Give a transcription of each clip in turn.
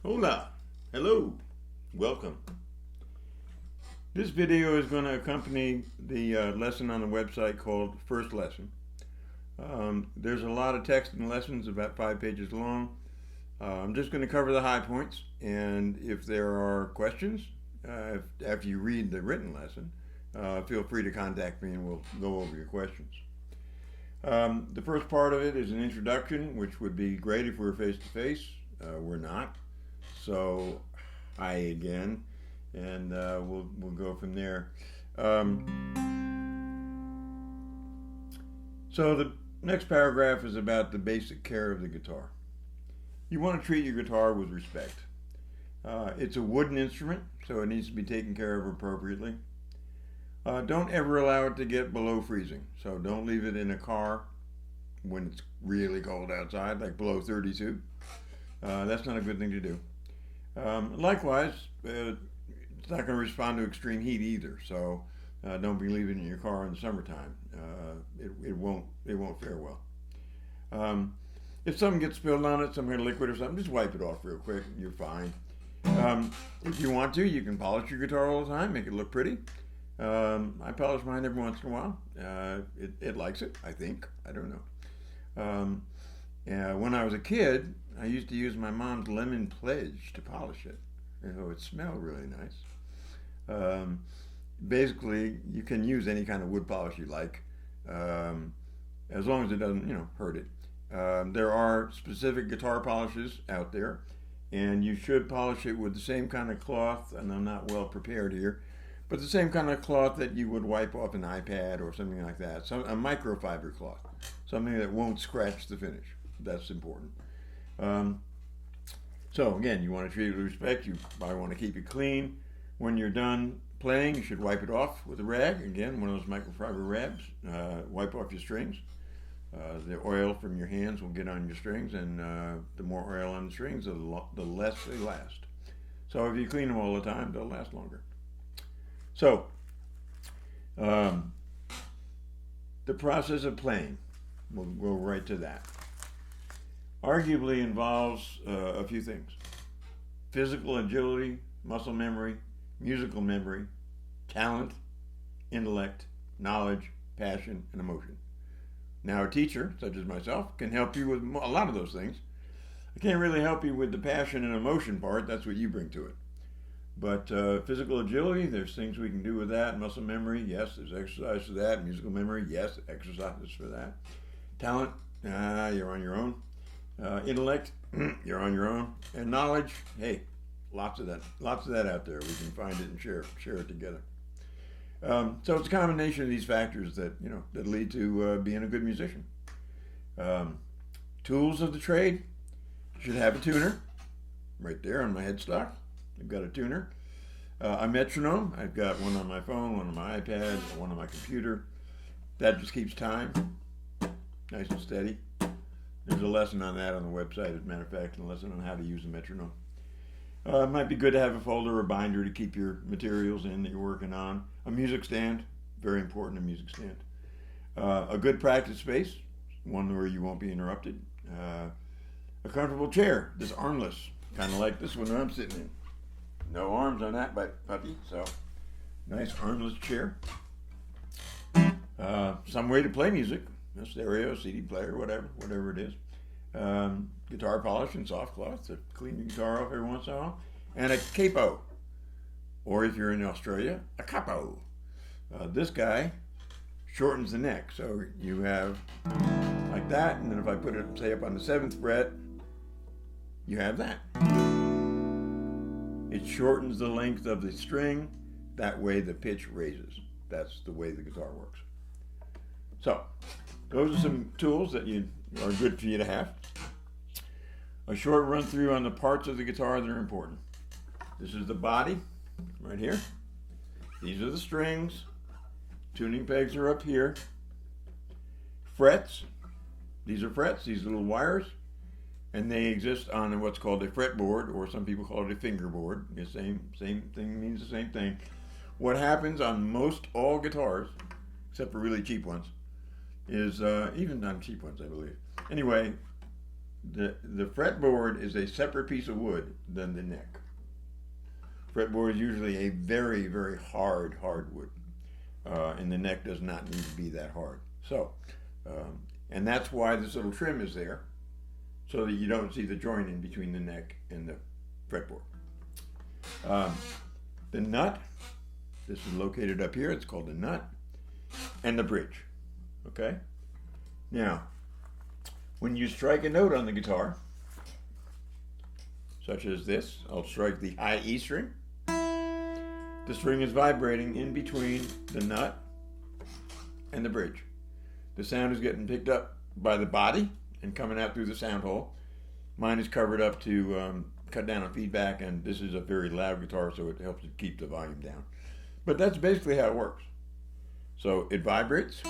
Hola, hello, welcome. This video is going to accompany the lesson on the website called First Lesson. There's a lot of text in the lessons, about 5 pages long. I'm just going to cover the high points, and if there are questions after you read the written lesson, feel free to contact me and we'll go over your questions. The first part of it is an introduction, which would be great if we were face-to-face. We're not. So, hi again, and we'll go from there. So the next paragraph is about the basic care of the guitar. You want to treat your guitar with respect. It's a wooden instrument, so it needs to be taken care of appropriately. Don't ever allow it to get below freezing, so don't leave it in a car when it's really cold outside, like below 32. That's not a good thing to do. Likewise, it's not going to respond to extreme heat either, so don't be leaving it in your car in the summertime. It won't fare well. If something gets spilled on it, some kind of liquid or something, just wipe it off real quick and you're fine. If you want to, you can polish your guitar all the time, make it look pretty. I polish mine every once in a while. It likes it, I think. I don't know. When I was a kid, I used to use my mom's lemon pledge to polish it. It would smell really nice. Basically, you can use any kind of wood polish you like, as long as it doesn't, hurt it. There are specific guitar polishes out there, and you should polish it with the same kind of cloth, and I'm not well prepared here, but the same kind of cloth that you would wipe off an iPad or something like that. A microfiber cloth, something that won't scratch the finish. That's important. So again, you want to treat it with respect. You probably want to keep it clean. When you're done playing, you should wipe it off with a rag. Again, one of those microfiber rags. Wipe off your strings. The oil from your hands will get on your strings, and the more oil on the strings, the less they last. So if you clean them all the time, they'll last longer. So, the process of playing, we'll go right to that, arguably involves a few things: physical agility, muscle memory, musical memory, talent, intellect, knowledge, passion, and emotion. Now, a teacher, such as myself, can help you with a lot of those things. I can't really help you with the passion and emotion part. That's what you bring to it. But physical agility, there's things we can do with that. Muscle memory, yes, there's exercise for that. Musical memory, yes, exercises for that. Talent, you're on your own. Intellect, you're on your own. And knowledge, hey, lots of that out there. We can find it and share it together. So it's a combination of these factors that lead to being a good musician. Tools of the trade: you should have a tuner right there on my headstock. I've got a tuner. A metronome. I've got one on my phone, one on my iPad, one on my computer. That just keeps time nice and steady. There's a lesson on that on the website, as a matter of fact, a lesson on how to use a metronome. It might be good to have a folder or binder to keep your materials in that you're working on. A music stand, very important, a music stand. A good practice space, one where you won't be interrupted. A comfortable chair, this armless, kind of like this one that I'm sitting in. No arms on that puppy, so nice armless chair. Some way to play music, a stereo, CD player, whatever it is. Guitar polish and soft cloth to clean your guitar off every once in a while. And a capo, or if you're in Australia, a capo. This guy shortens the neck, so you have like that, and then if I put it, say, up on the 7th fret, you have that. It shortens the length of the string, that way the pitch raises. That's the way the guitar works. So, those are some tools that are good for you to have. A short run through on the parts of the guitar that are important. This is the body, right here. These are the strings. Tuning pegs are up here. Frets. These are frets, these little wires. And they exist on what's called a fretboard, or some people call it a fingerboard. The same thing means the same thing. What happens on most all guitars, except for really cheap ones, is, even on cheap ones, I believe. Anyway, the fretboard is a separate piece of wood than the neck. Fretboard is usually a very, very hard wood, and the neck does not need to be that hard. So, and that's why this little trim is there, so that you don't see the joint in between the neck and the fretboard. The nut, this is located up here, it's called the nut, and the bridge, okay? Now, when you strike a note on the guitar, such as this, I'll strike the high E string. The string is vibrating in between the nut and the bridge. The sound is getting picked up by the body and coming out through the sound hole. Mine is covered up to cut down on feedback, and this is a very loud guitar, so it helps to keep the volume down. But that's basically how it works. So it vibrates,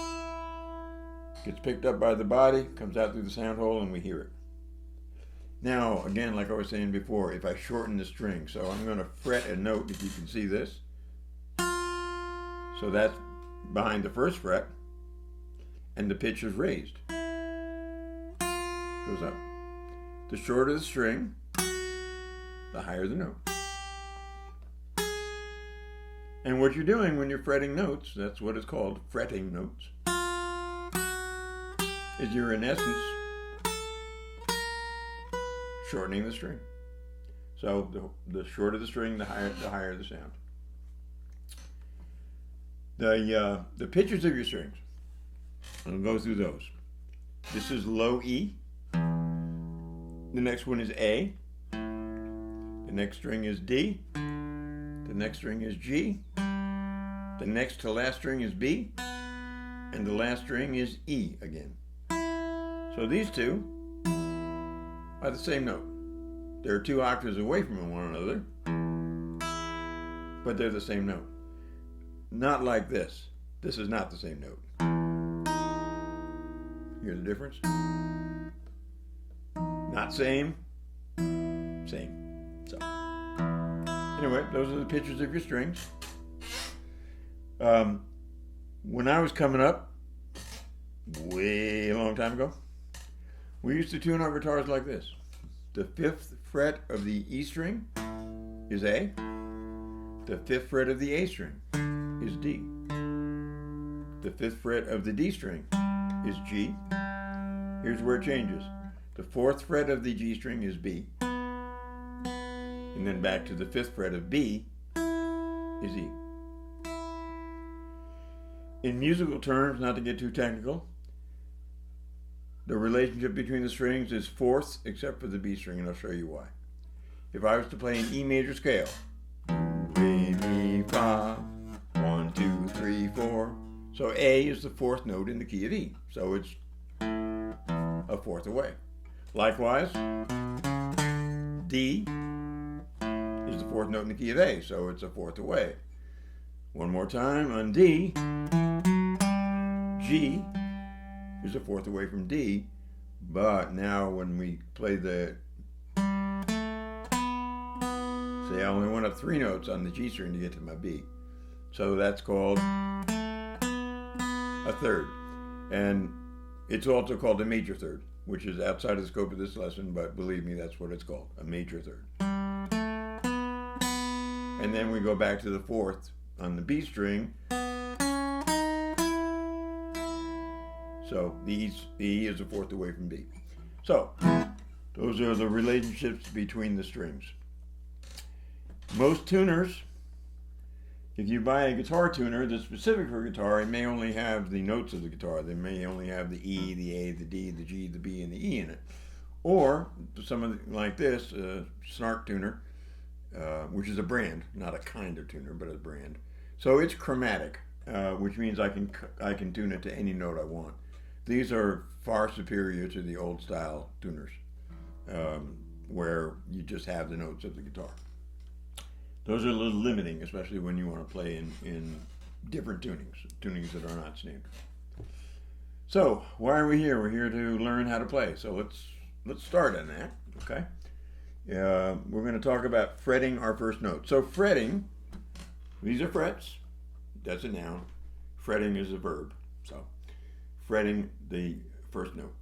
gets picked up by the body, comes out through the sound hole, and we hear it. Now, again, like I was saying before, if I shorten the string, so I'm going to fret a note, if you can see this. So that's behind the first fret, and the pitch is raised. Goes up. The shorter the string, the higher the note. And what you're doing when you're fretting notes, that's what it's called, fretting notes, is you're in essence shortening the string. So the shorter the string, the higher the sound. The pitches of your strings, I'll go through those. This is low E. The next one is A. The next string is D. The next string is G. The next to last string is B. And the last string is E again. So these two are the same note. They're 2 octaves away from one another, but they're the same note. Not like this. This is not the same note. Hear the difference? Not same, same. So, anyway, those are the pitches of your strings. When I was coming up, way a long time ago, we used to tune our guitars like this. The 5th fret of the E string is A. The 5th fret of the A string is D. The 5th fret of the D string is G. Here's where it changes. The 4th fret of the G string is B. And then back to the 5th fret of B is E. In musical terms, not to get too technical, the relationship between the strings is fourths except for the B string, and I'll show you why. If I was to play an E major scale, re, mi, fa, 1, 2, 3, 4. So A is the 4th note in the key of E. So it's a 4th away. Likewise, D is the 4th note in the key of A. So it's a 4th away. One more time on D. G is a 4th away from D. But now when we play the... Say I only went up 3 notes on the G string to get to my B. So that's called a third. And it's also called a major third, which is outside of the scope of this lesson, but believe me, that's what it's called, a major third. And then we go back to the 4th on the B string. So the E is a 4th away from B. So those are the relationships between the strings. Most tuners, if you buy a guitar tuner that's specific for guitar, it may only have the notes of the guitar. They may only have the E, the A, the D, the G, the B, and the E in it. Or some like this, Snark tuner, which is a brand, not a kind of tuner, but a brand. So it's chromatic, which means I can tune it to any note I want. These are far superior to the old style tuners, where you just have the notes of the guitar. Those are a little limiting, especially when you want to play in different tunings that are not standard. So why are we here? We're here to learn how to play. So let's start on that. Okay. We're going to talk about fretting our first note. So fretting, these are frets. That's a noun. Fretting is a verb. So fretting the first note.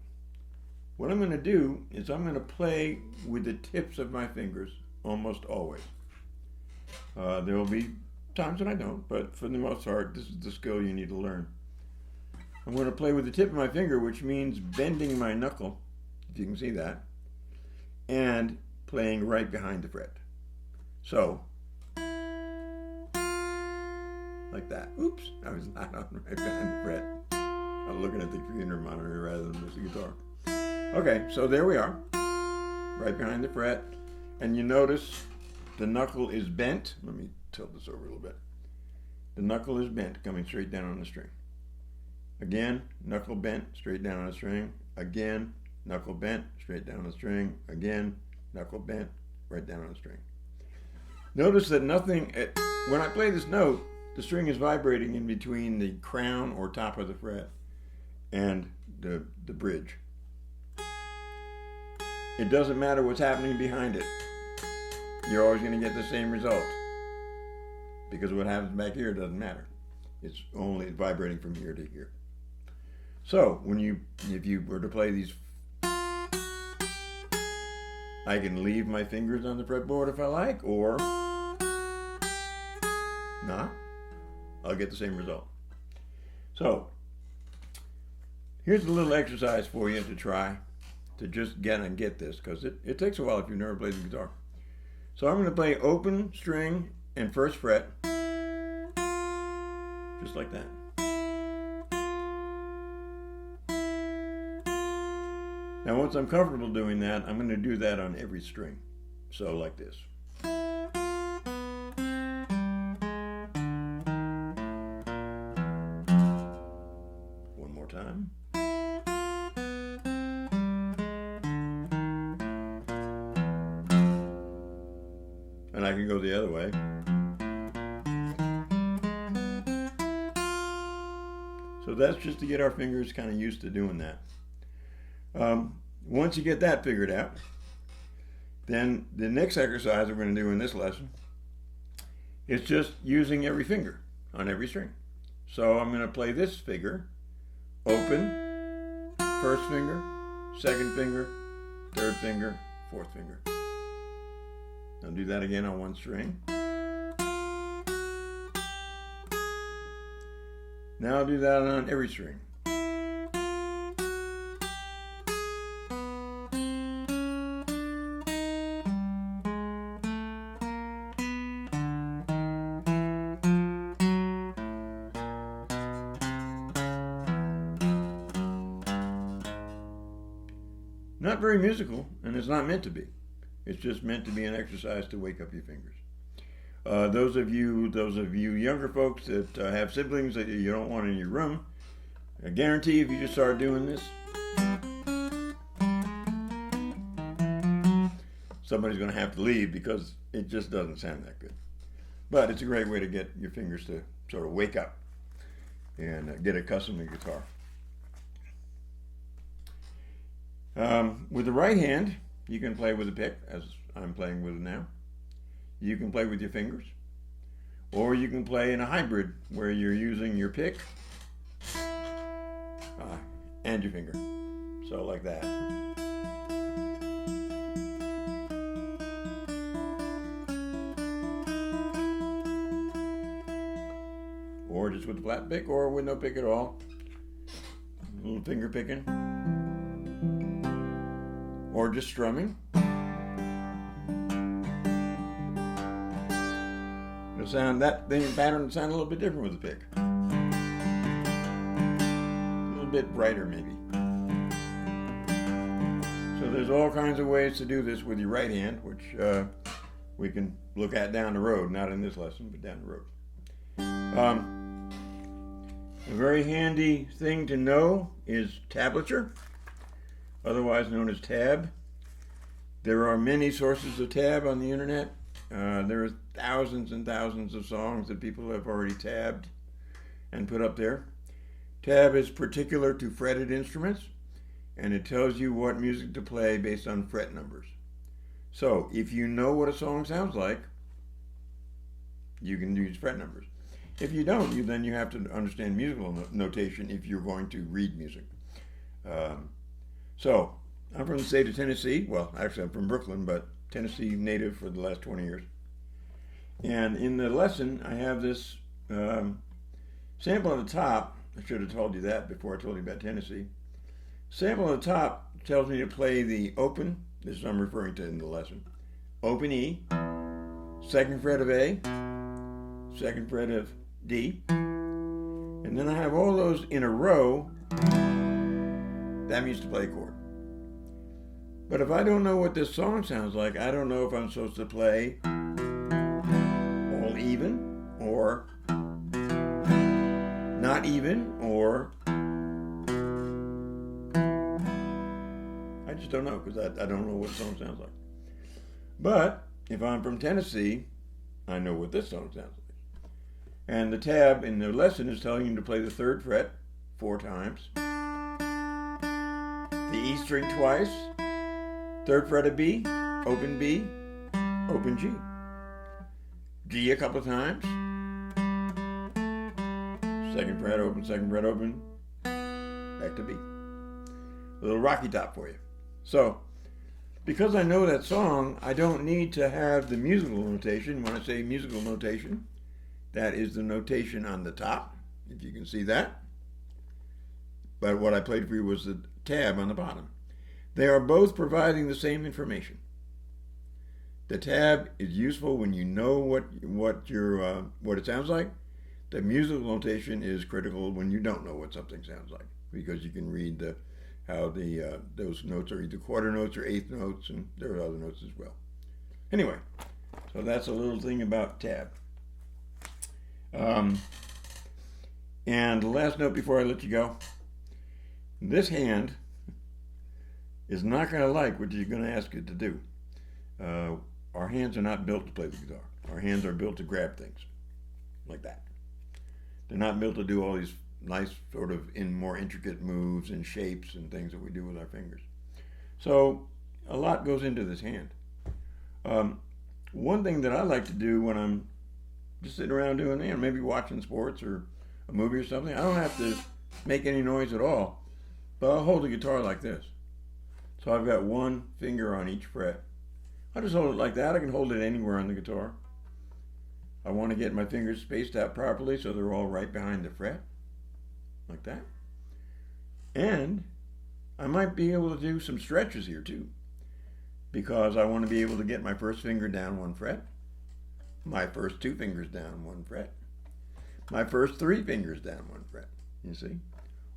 What I'm going to do is I'm going to play with the tips of my fingers almost always. There will be times when I don't, but for the most part, this is the skill you need to learn. I'm going to play with the tip of my finger, which means bending my knuckle, if you can see that, and playing right behind the fret. So, like that. Oops, I was not on right behind the fret. I was looking at the computer monitor rather than the guitar. Okay, so there we are, right behind the fret, and you notice the knuckle is bent. Let me tilt this over a little bit. The knuckle is bent, coming straight down on the string. Again, knuckle bent, straight down on the string. Again, knuckle bent, straight down on the string. Again, knuckle bent, right down on the string. Notice that when I play this note, the string is vibrating in between the crown or top of the fret and the bridge. It doesn't matter what's happening behind it. You're always going to get the same result, because what happens back here doesn't matter. It's only vibrating from here to here. So if you were to play these, I can leave my fingers on the fretboard if I like, or not. I'll get the same result. So here's a little exercise for you to try to just get this, because it takes a while if you've never played the guitar. So I'm going to play open string and first fret, just like that. Now once I'm comfortable doing that, I'm going to do that on every string. So like this. One more time. And I can go the other way. So that's just to get our fingers kind of used to doing that. Once you get that figured out, then the next exercise we're going to do in this lesson is just using every finger on every string. So I'm going to play this figure, open, first finger, second finger, third finger, fourth finger. I'll do that again on one string. Now I'll do that on every string. Not very musical, and it's not meant to be. It's just meant to be an exercise to wake up your fingers. Those of you younger folks that have siblings that you don't want in your room, I guarantee if you just start doing this, somebody's going to have to leave, because it just doesn't sound that good. But it's a great way to get your fingers to sort of wake up and get accustomed to guitar. With the right hand, you can play with a pick, as I'm playing with it now. You can play with your fingers, or you can play in a hybrid where you're using your pick and your finger. So like that. Or just with a flat pick, or with no pick at all. A little finger picking. Or just strumming. That pattern will sound a little bit different with a pick. A little bit brighter maybe. So there's all kinds of ways to do this with your right hand, which we can look at down the road, not in this lesson, but down the road. A very handy thing to know is tablature, otherwise known as tab. There are many sources of tab on the internet. There are thousands and thousands of songs that people have already tabbed and put up there. Tab is particular to fretted instruments, and it tells you what music to play based on fret numbers. So if you know what a song sounds like, you can use fret numbers. If you don't, then you have to understand musical notation if you're going to read music. So I'm from the state of Tennessee. Well, actually, I'm from Brooklyn, but Tennessee native for the last 20 years. And in the lesson, I have this sample on the top. I should have told you that before I told you about Tennessee. Sample on the top tells me to play the open, this I'm referring to in the lesson, open E, second fret of A, second fret of D, and then I have all those in a row. That means to play a chord. But if I don't know what this song sounds like, I don't know if I'm supposed to play all even, or not even, or I just don't know, because I don't know what the song sounds like. But if I'm from Tennessee, I know what this song sounds like. And the tab in the lesson is telling you to play the third fret 4 times, the E string twice, third fret of B, open G. G a couple of times, second fret open, back to B. A little Rocky Top for you. So, because I know that song, I don't need to have the musical notation. When I say musical notation, that is the notation on the top, if you can see that. But what I played for you was the tab on the bottom. They are both providing the same information. The tab is useful when you know what it sounds like. The musical notation is critical when you don't know what something sounds like, because you can read how those notes are either quarter notes or eighth notes, and there are other notes as well. Anyway, so that's a little thing about tab. And the last note before I let you go, this hand is not going to like what you're going to ask it to do. Our hands are not built to play the guitar. Our hands are built to grab things like that. They're not built to do all these nice sort of more intricate moves and shapes and things that we do with our fingers. So a lot goes into this hand. One thing that I like to do when I'm just sitting around doing, maybe watching sports or a movie or something, I don't have to make any noise at all, but I'll hold the guitar like this. So I've got one finger on each fret. I just hold it like that. I can hold it anywhere on the guitar. I want to get my fingers spaced out properly so they're all right behind the fret, like that. And I might be able to do some stretches here too, because I want to be able to get my first finger down 1 fret, my first 2 fingers down 1 fret, my first 3 fingers down 1 fret, you see?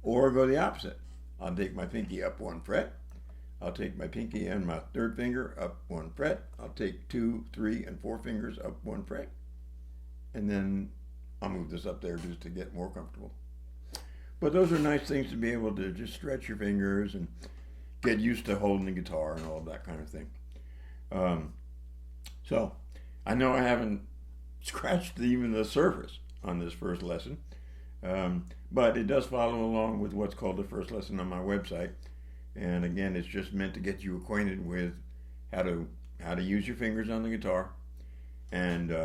Or go the opposite. I'll take my pinky up 1 fret, I'll take my pinky and my 3rd finger up 1 fret, I'll take 2, 3, and 4 fingers up 1 fret, and then I'll move this up there just to get more comfortable. But those are nice things to be able to just stretch your fingers and get used to holding the guitar and all that kind of thing. So I know I haven't scratched even the surface on this first lesson, but it does follow along with what's called the first lesson on my website. And again, it's just meant to get you acquainted with how to use your fingers on the guitar and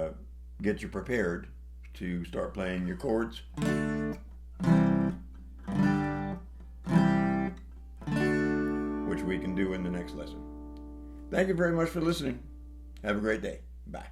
get you prepared to start playing your chords, which we can do in the next lesson. Thank you very much for listening. Have a great day. Bye.